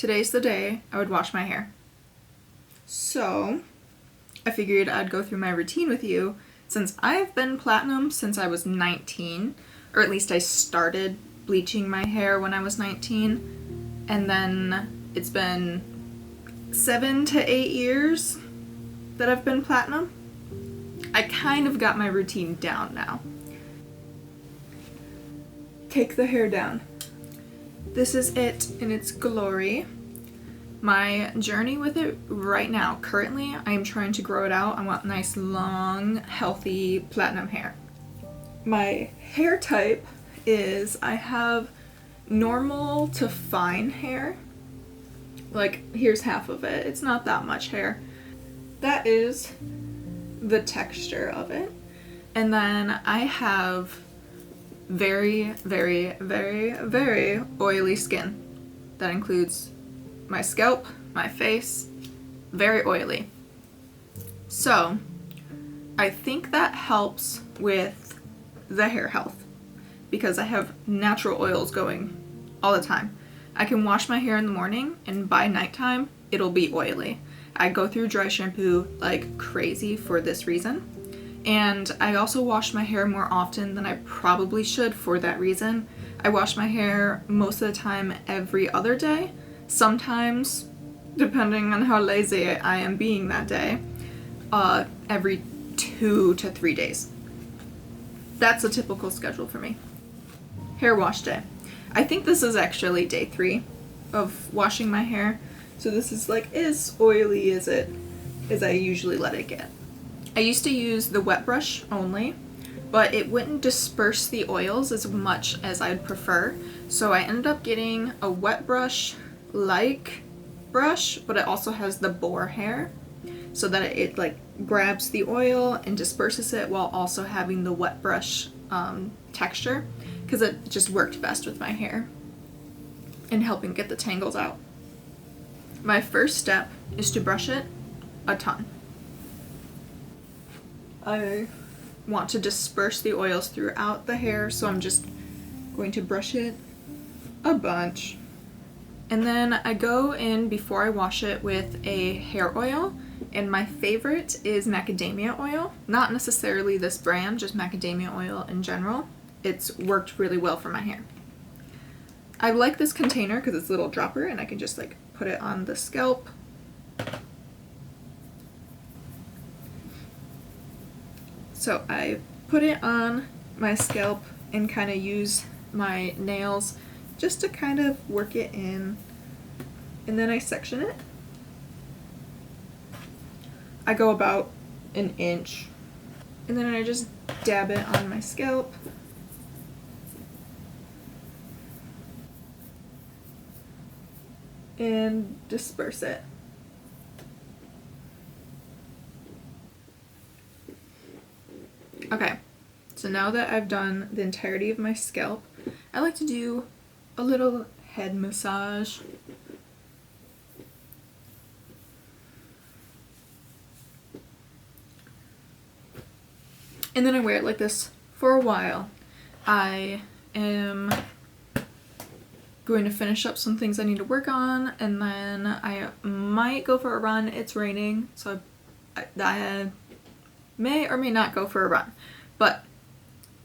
today's the day I would wash my hair. So I figured I'd go through my routine with you since I've been platinum since I was 19, or at least I started bleaching my hair when I was 19, and then it's been 7 to 8 years that I've been platinum. I kind of got my routine down now. Take the hair down. This is it in its glory. My journey with it right now, currently, I am trying to grow it out. I want nice, long, healthy platinum hair. My hair type is I have normal to fine hair. Like, here's half of it. It's not that much hair. That is the texture of it. And then I have very, very, very, very oily skin. That includes my scalp, my face, very oily. So, I think that helps with the hair health because I have natural oils going all the time. I can wash my hair in the morning and by nighttime, it'll be oily. I go through dry shampoo like crazy for this reason. And I also wash my hair more often than I probably should for that reason. I wash my hair most of the time every other day. Sometimes, depending on how lazy I am being that day, every 2 to 3 days. That's a typical schedule for me. Hair wash day. I think this is actually day 3 of washing my hair. So this is like as oily as I usually let it get. I used to use the wet brush only, but it wouldn't disperse the oils as much as I'd prefer. So I ended up getting a wet brush-like brush, but it also has the boar hair so that it like grabs the oil and disperses it while also having the wet brush texture, because it just worked best with my hair and helping get the tangles out. My first step is to brush it a ton. I want to disperse the oils throughout the hair, so I'm just going to brush it a bunch. And then I go in before I wash it with a hair oil, and my favorite is macadamia oil. Not necessarily this brand, just macadamia oil in general. It's worked really well for my hair. I like this container because it's a little dropper and I can just like put it on the scalp. So I put it on my scalp and kind of use my nails just to kind of work it in, and then I section it. I go about an inch, and then I just dab it on my scalp. And disperse it. Okay, so now that I've done the entirety of my scalp, I like to do a little head massage. And then I wear it like this for a while. I am going to finish up some things I need to work on, and then I might go for a run. It's raining, so I may or may not go for a run. But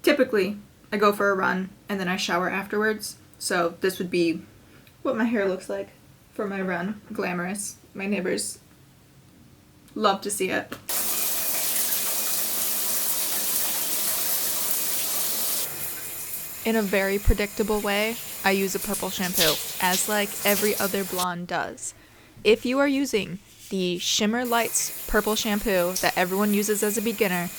typically, I go for a run, and then I shower afterwards. So this would be what my hair looks like for my run. Glamorous. My neighbors love to see it. In a very predictable way, I use a purple shampoo, as like every other blonde does. If you are using the Shimmer Lights purple shampoo that everyone uses as a beginner,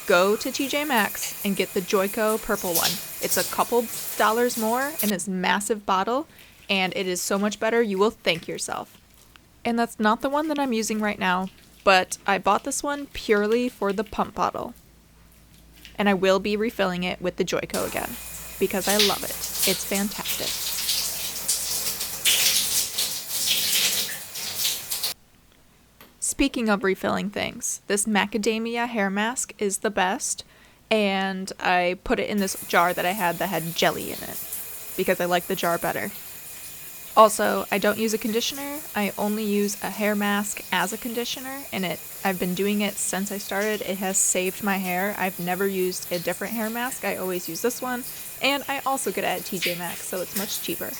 go to TJ Maxx and get the Joico purple one. It's a couple dollars more in this massive bottle, and it is so much better you will thank yourself. And that's not the one that I'm using right now, but I bought this one purely for the pump bottle. And I will be refilling it with the Joico again, because I love it. It's fantastic. Speaking of refilling things, this macadamia hair mask is the best, and I put it in this jar that I had that had jelly in it, because I like the jar better. Also, I don't use a conditioner. I only use a hair mask as a conditioner, and I've been doing it since I started. It has saved my hair. I've never used a different hair mask. I always use this one, and I also get it at TJ Maxx, so it's much cheaper.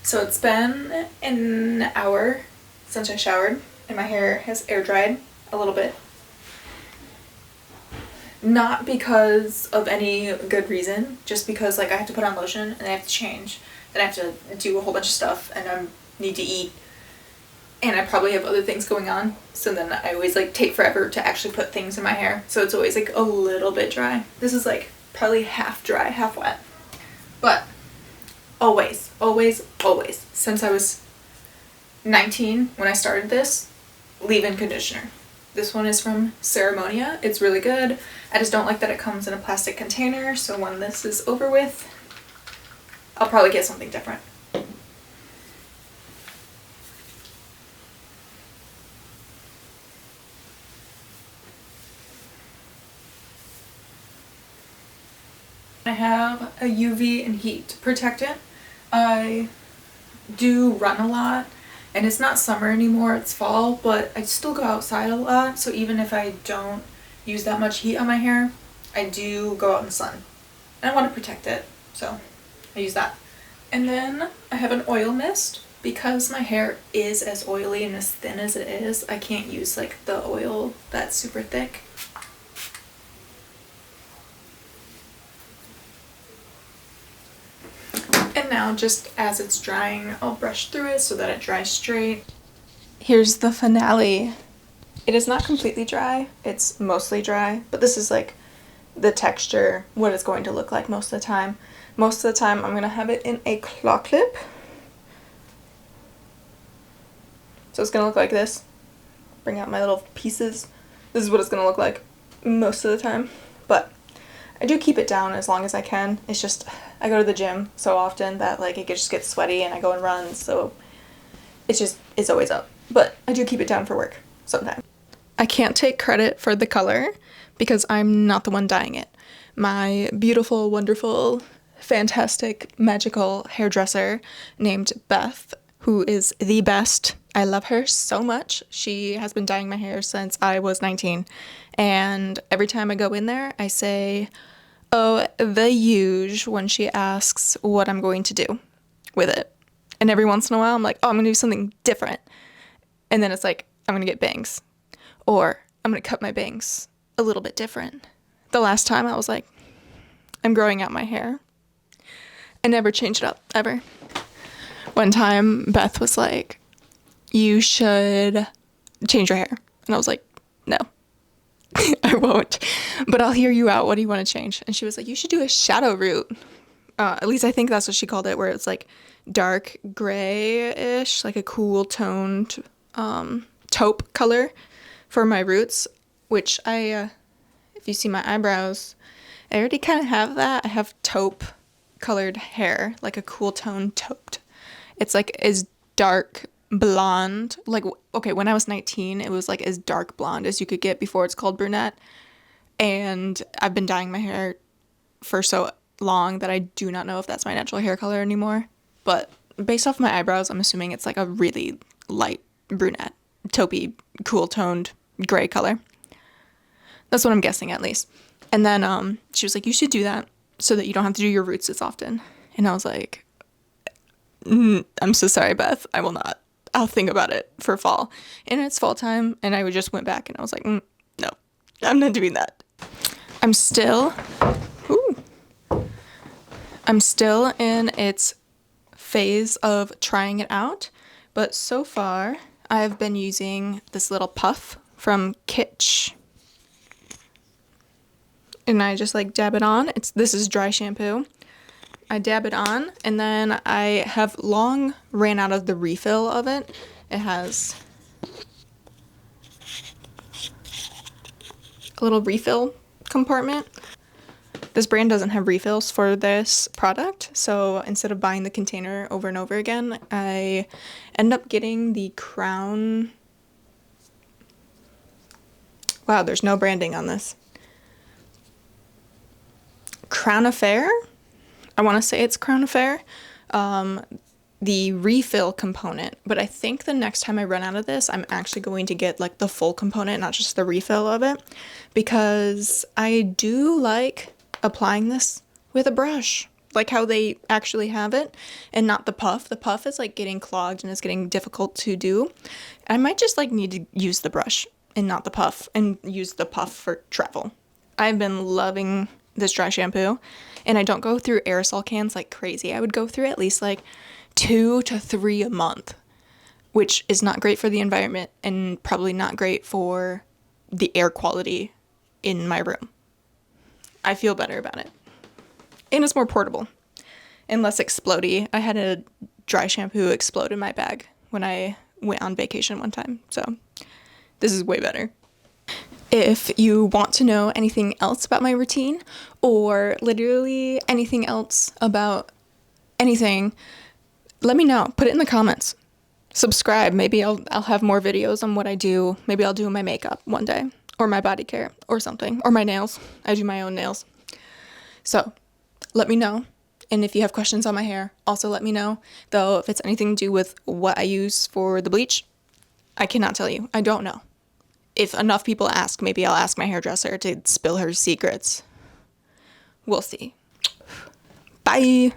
So it's been an hour since I showered, and my hair has air dried a little bit. Not because of any good reason, just because like I have to put on lotion and I have to change, then I have to do a whole bunch of stuff, and I need to eat, and I probably have other things going on, so then I always like take forever to actually put things in my hair, so it's always like a little bit dry. This is like probably half dry, half wet. But always, always, always, since I was 19 when I started this, leave-in conditioner. This one is from Ceremonia. It's really good. I just don't like that it comes in a plastic container, so when this is over with, I'll probably get something different. I have a UV and heat protectant. I do run a lot, and it's not summer anymore, it's fall, but I still go outside a lot, so even if I don't use that much heat on my hair, I do go out in the sun. And I want to protect it, so I use that. And then I have an oil mist. Because my hair is as oily and as thin as it is, I can't use like the oil that's super thick. And now, just as it's drying, I'll brush through it so that it dries straight. Here's the finale. It is not completely dry, it's mostly dry, but this is like the texture, what it's going to look like most of the time. Most of the time I'm going to have it in a claw clip. So it's going to look like this. Bring out my little pieces. This is what it's going to look like most of the time. But I do keep it down as long as I can. It's just, I go to the gym so often that like it just gets sweaty and I go and run, so it's always up. But I do keep it down for work sometimes. I can't take credit for the color because I'm not the one dyeing it. My beautiful, wonderful, fantastic, magical hairdresser named Beth, who is the best. I love her so much. She has been dyeing my hair since I was 19, and every time I go in there, I say, oh, the usual, when she asks what I'm going to do with it. And every once in a while, I'm like, oh, I'm going to do something different. And then it's like, I'm going to get bangs. Or I'm going to cut my bangs a little bit different. The last time I was like, I'm growing out my hair. I never changed it up, ever. One time, Beth was like, you should change your hair. And I was like, no, I won't. But I'll hear you out. What do you want to change? And she was like, you should do a shadow root. At least I think that's what she called it, where it's like dark gray-ish, like a cool toned taupe color for my roots, which if you see my eyebrows, I already kind of have that. I have taupe colored hair, like a cool tone tauped. It's like as dark blonde, like, okay, when I was 19, it was like as dark blonde as you could get before it's called brunette. And I've been dyeing my hair for so long that I do not know if that's my natural hair color anymore. But based off my eyebrows, I'm assuming it's like a really light brunette, taupey, cool toned gray color. That's what I'm guessing, at least. And then she was like, you should do that so that you don't have to do your roots as often. And I was like, I'm so sorry, Beth. I will not. I'll think about it for fall. And it's fall time, and I just went back and I was like, no, I'm not doing that. I'm still in its phase of trying it out, but so far I've been using this little puff from Kitsch. And I just like dab it on. This is dry shampoo. I dab it on, and then I have long ran out of the refill of it. It has a little refill compartment. This brand doesn't have refills for this product, so instead of buying the container over and over again, I end up getting the Crown. Wow, there's no branding on this. Crown Affair? I want to say it's Crown Affair. The refill component, but I think the next time I run out of this, I'm actually going to get like the full component, not just the refill of it, because I do like applying this with a brush, like how they actually have it, and not the puff. The puff is like getting clogged and it's getting difficult to do. I might just like need to use the brush and not the puff, and use the puff for travel. I've been loving this dry shampoo, and I don't go through aerosol cans like crazy. I would go through at least like 2 to 3 a month, which is not great for the environment and probably not great for the air quality in my room. I feel better about it. And it's more portable and less explodey. I had a dry shampoo explode in my bag when I went on vacation one time, so this is way better. If you want to know anything else about my routine, or literally anything else about anything, let me know. Put it in the comments. Subscribe. Maybe I'll have more videos on what I do. Maybe I'll do my makeup one day, or my body care, or something, or my nails. I do my own nails. So let me know. And if you have questions on my hair, also let me know. Though if it's anything to do with what I use for the bleach, I cannot tell you. I don't know. If enough people ask, maybe I'll ask my hairdresser to spill her secrets. We'll see. Bye.